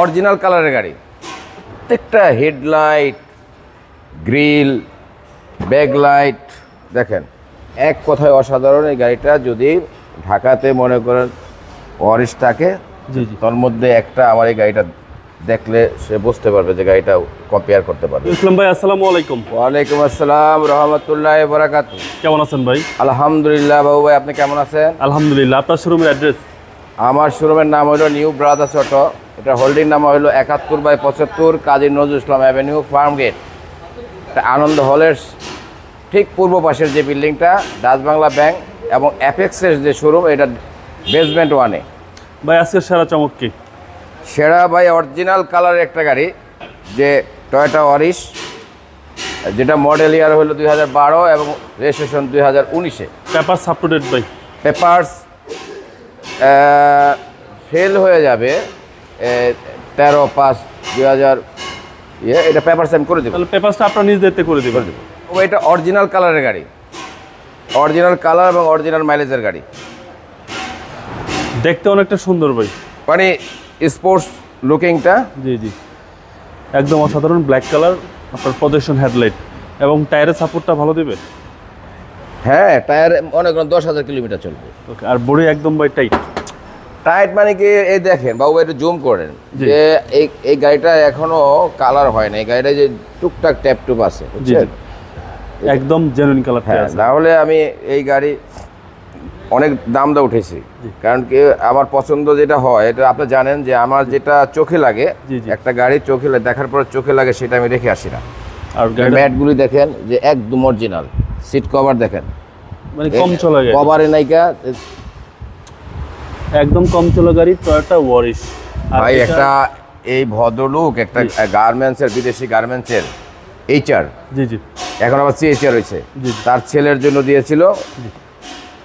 Original কালারের গাড়ি, প্রত্যেকটা হেডলাইট, গ্রিল, ব্যাকলাইট দেখেন, এক কথায় অসাধারণ। এই গাড়িটা যদি ঢাকাতে মনে করেন ওয়ারিশ থাকে, তার মধ্যে একটা আমার এই গাড়িটা দেখলে সে বুঝতে পারবে যে গাড়িটা কম্পেয়ার করতে পারবে। ইসলাম ভাই, আসসালামু আলাইকুম। ওয়ালাইকুম আসসালাম রহমতুল্লাহি ওয়া বারাকাতুহু। কেমন আছেন ভাই? আলহামদুলিল্লাহ। বাবু ভাই, আপনি কেমন আছেন? আলহামদুলিল্লাহ। আপনার শোরুমের অ্যাড্রেস? আমার শোরুমের নাম হলো নিউ ব্রাদার্স অটো। এটা হোল্ডিং নাম হলো 71/75 Kazi Nazrul Islam avenue, farm gate. আনন্দ হলের ঠিক পূর্ব পাশের যে বিল্ডিংটা, ডাচ বাংলা ব্যাংক এবং অ্যাপেক্সের যে শোরুম, এটা বেসমেন্ট 1-এ। ভাই আজকের সেরা চমক কি? সেরা ভাই অরিজিনাল কালারের একটা গাড়ি, যে টয়োটা ওয়ারিশ, যেটা মডেল ইয়ার হলো 2012 এবং রেজিস্ট্রেশন 2019-এ। পেপারস আপ টু ডেট ভাই? পেপারস ফেল হয়ে যাবে 13/5/2000। এটা পেপারস আমি করে দেবো। তাহলে পেপারসটা আপনার নিজ দায়িত্বে করে দেবেন? এটা অরিজিনাল কালারের গাড়ি, অরিজিনাল কালার এবং অরিজিনাল মাইলেজের গাড়ি। দেখতে অনেকটা সুন্দর ভাই, মানে স্পোর্টস লুকিংটা। জি একদম অসাধারণ। ব্ল্যাক কালার, আপনার প্রজেকশন হেডলাইট এবং টায়ারের সাপোর্টটা ভালো দেবে। হ্যাঁ, টায়ার অনেক 10,000 কিলোমিটার চলবে। ওকে, আর বডি একদম ভাই টাইট। টাইট মানে কি, এই দেখেন বাবু, একটু জুম করেন যে এই গাড়িটা এখনো কালার হয় না। এই গাড়িটা যে টুকটাক ট্যাপ টুপ আছে, বুঝছেন? একদম জেনুইন কালার। হ্যাঁ, তাহলে আমি এই গাড়ি অনেক দাম দা উঠেছি, কারণ কি আমার পছন্দ যেটা হয়, এটা আপনি জানেন যে আমার যেটা চোখে লাগে, একটা গাড়ি চোখে দেখার পর চোখে লাগে, সেটা আমি রেখে আসি না। আর ম্যাটগুলি দেখেন যে একদম অরিজিনাল। সিট কভার দেখেন, মানে কম চলা গাড়ি, কভারে নাইকা, একদম কম চলা গাড়ি, টয়োটা ওয়ারিশ। ভাই একটা এই ভদ্রলোক একটা গার্মেন্টসের, বিদেশি গার্মেন্টসের এইচআর, জি এখন আবার সিএইচআর হয়েছে, তার ছেলের জন্য দিয়েছিল।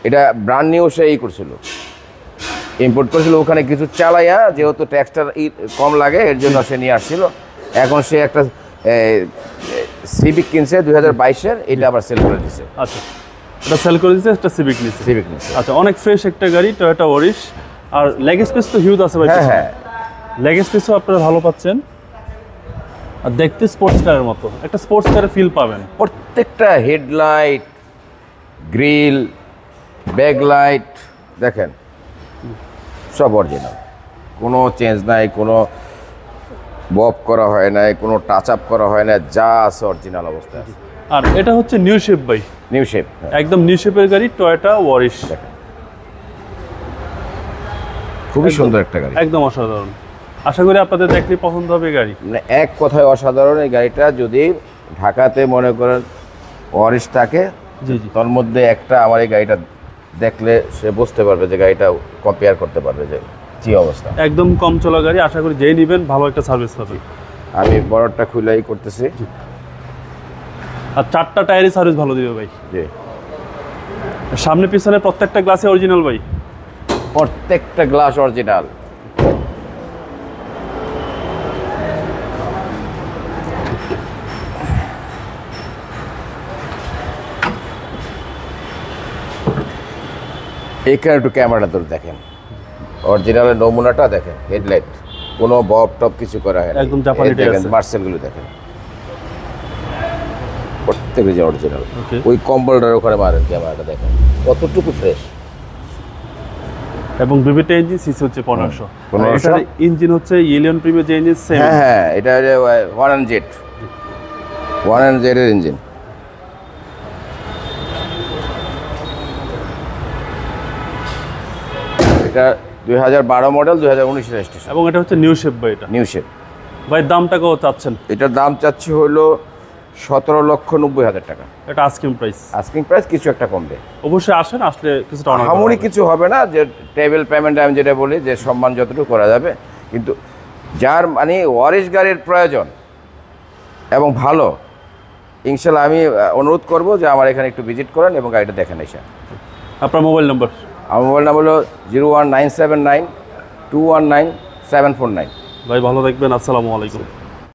এটা ব্র্যান্ড নিউ, সে করছিল, ইম্পোর্ট করেছিল। ওখানে কিছু চালাইয়া, যেহেতু ট্যাক্সটা কম লাগে, এর জন্য সে নিয়ে আসছিল। এখন সে একটা সিভিক কিনছে 2022-এর, এটা আবার সেল করে দিচ্ছে। আচ্ছা, এটা সেল করে দিচ্ছে, একটা সিভিক নিচ্ছে। আচ্ছা, অনেক ফ্রেশ একটা গাড়ি, টয়োটা ওয়ারিশ। আর লেগ স্পেস তো হিউজ আছে ভাই। হ্যাঁ, লেগ স্পেসও আপনারা ভালো পাচ্ছেন। আর দেখতে স্পোর্টস কারের মতো, একটা স্পোর্টস কারের ফিল পাবেন। প্রত্যেকটা হেডলাইট, গ্রিল, ব্যাকলাইট দেখেন, সব অরিজিনাল, কোনো চেঞ্জ নাই, কোনো বব করা হয় নাই, কোনো টাচ আপ করা হয় না, যা আছে অরিজিনাল অবস্থায় আছে। আর এটা হচ্ছে নিউ শেপ ভাই? নিউ শেপ, একদম নিউ শেপের গাড়ি, টয়োটা ওয়ারিশ। দেখেন, খুবই সুন্দর একটা গাড়ি, একদম অসাধারণ। আশা করি আপনাদের দেখলে পছন্দ হবে গাড়ি। মানে এক কথায় অসাধারণ। এই গাড়িটা যদি ঢাকাতে মনে করেন ওয়ারিশ থাকে, তার মধ্যে একটা আমার এই গাড়িটা দেখলে সে বুঝতে পারবে যে গাড়িটা কম্পেয়ার করতে পারবে যে কি অবস্থা। একদম কম চলা গাড়ি, আশা করি যেই নেবেন ভালো একটা সার্ভিস পাবেন। আমি বড়টা খুলেই করতেছি। আর 4টা টায়ারই সার্ভিস ভালো দিবে ভাই। জি, সামনে পিছনে প্রত্যেকটা গ্লাসে অরিজিনাল ভাই? প্রত্যেকটা গ্লাস অরিজিনাল। এখানে একটু ক্যামেরাটা ধরে দেখেন, অরিজিনালের নমুনাটা দেখেন, হেডলাইট কোনো বব টপ কিছু করা হয় না, একদম জাপানি দেখেন, মার্সেলগুলো দেখেন, প্রত্যেকটা যে অরিজিনাল। ওই কম্বলটার ওখানে মারেন, ক্যামেরাটা দেখেন কতটুকু ফ্রেশ। এবং বিবিটা ইঞ্জিন, সিসি হচ্ছে 1500। ইঞ্জিন হচ্ছে ইলিয়ন প্রিমিয়ার যে ইঞ্জিন, সেম। হ্যাঁ, এটা 1NZ এর ইঞ্জিন। এটা 2012 মডেল, 2019 রেজিস্ট্রেশন। এবং এটা হচ্ছে নিউ শেপ ভাই? এটা নিউ শেপ ভাই। দামটা কত চাচ্ছেন? এটার দাম চাচ্ছি হলো 17,90,000 টাকা। এটা আস্কিং প্রাইস? আস্কিং প্রাইস, কিছু একটা কমবে। অবশ্যই আসেন, আসলে কিছুটা আমরি কিছু হবে না, যে টেবিল পেমেন্ট আমি যেটা বলি, যে সম্মান যতটুকু করা যাবে। কিন্তু যার মানে ওয়ারিশ গাড়ির প্রয়োজন এবং ভালো, ইনশাল্লাহ আমি অনুরোধ করব যে আমার এখানে একটু ভিজিট করেন এবং গাড়িটা দেখেন এসে। আপনার মোবাইল নাম্বার? আমার মোবাইল নাম্বার হলো 01979219749। ভাই ভালো থাকবেন, আসসালামু আলাইকুম।